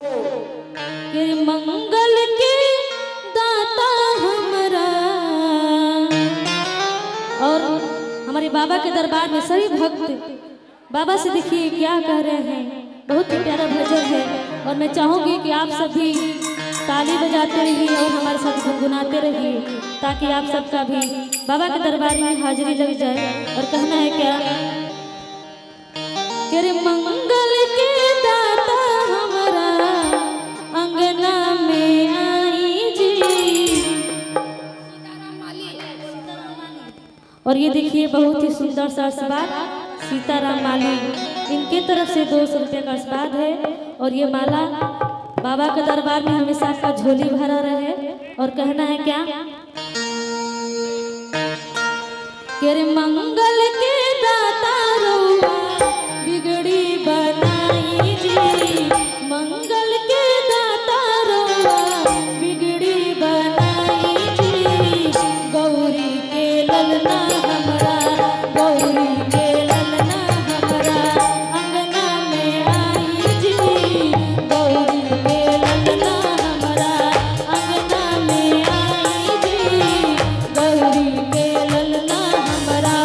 के मंगल के दाता हमरा। और हमारे बाबा के दरबार में सभी भक्त बाबा से देखिए क्या कह रहे हैं। बहुत ही प्यारा भजन है और मैं चाहूंगी कि आप सभी ताली बजाते रहिए और हमारे साथ गुनगुनाते रहिए ताकि आप सबका भी बाबा के दरबार में हाजिरी लग जाए। और कहना है क्या कि मंगल के दाता हमरा अंगना में आई जी। और ये देखिए बहुत ही सुंदर सा आशीर्वाद सीताराम माली, इनके तरफ से 200 रुपये का आशीर्वाद है। और ये माला बाबा के दरबार में हमेशा आपका झोली भरा रहे। और कहना है क्या कि मंगल के दाता रउआ बिगड़ी बनाई जी। मंगल के दाता रउआ बिगड़ी बनाई जी। गौरी के ललना हमरा, गौरी के ललना हमरा अंगना में आई जी। गौरी के ललना हमरा अंगना में आई जी। गौरी के ललना हमरा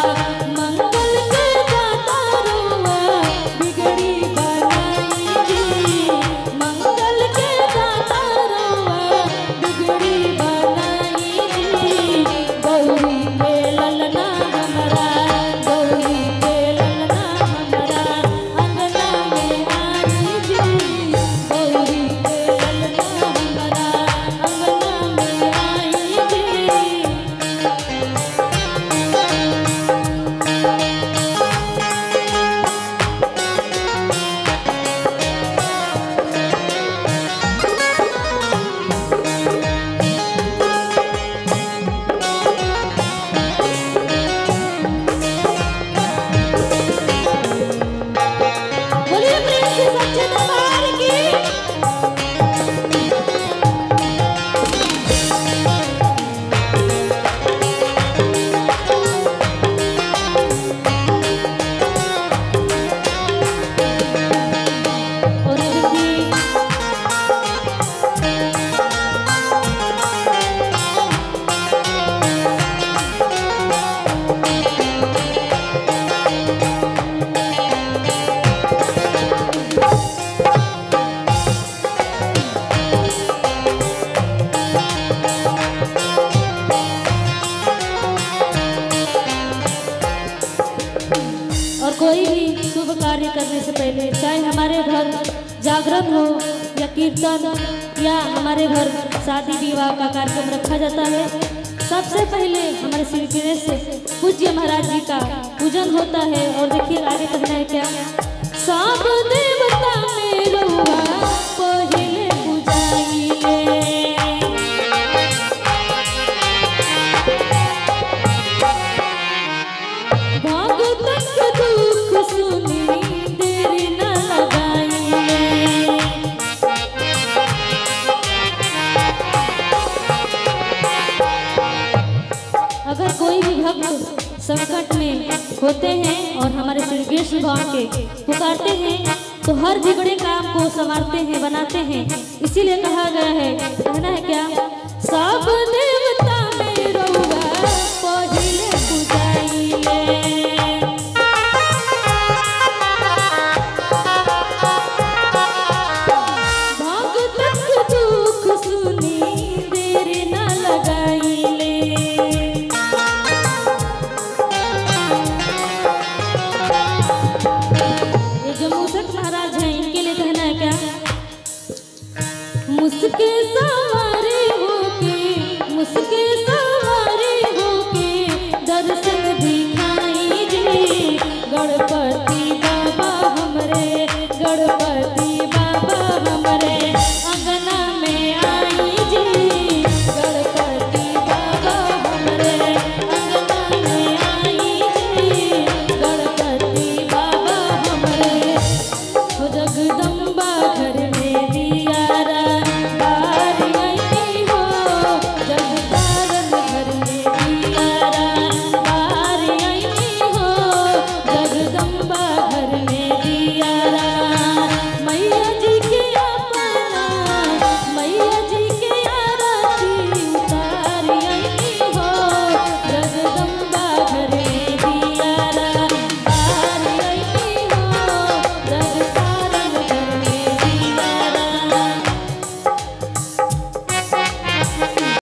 मंगल के दाता रउआ बिगड़ी बनाई जी। मंगल के दाता रउआ बिगड़ी बनाई जी। गौरी के ललना हमरा, गौरी के ललना हमरा अंगना में आई जी। गौरी के ललना हमरा अंगना में आई जी। बोलिए प्रेम से सच्चे दरबार की। और ये देखिए और कोई भी शुभ कार्य करने से पहले, चाहे हमारे घर जागरण हो या कीर्तन या हमारे घर शादी विवाह का कार्यक्रम रखा जाता है, सबसे पहले हमारे श्री गणेश पूज्य महाराज जी का पूजन होता है। और देखिए आगे कहना है क्या, सब देवता में रउआ पहिले पूजाइले। भगतन के दुख सुनी देरी न लगाइले। अगर कोई भी भक्त संकट में होते हैं और हमारे श्री कृष्ण भगवान के पुकारते हैं तो हर बिगड़े काम को संवारते हैं, बनाते हैं। इसीलिए कहा गया है, कहना है क्या, सब देवता में रउआ पहिले पूजाइले। भगतन के दुख सुनी देरी न लगाइले। ये जो मूसक महाराज हैं इनके लिए कहना है क्या, मुस्के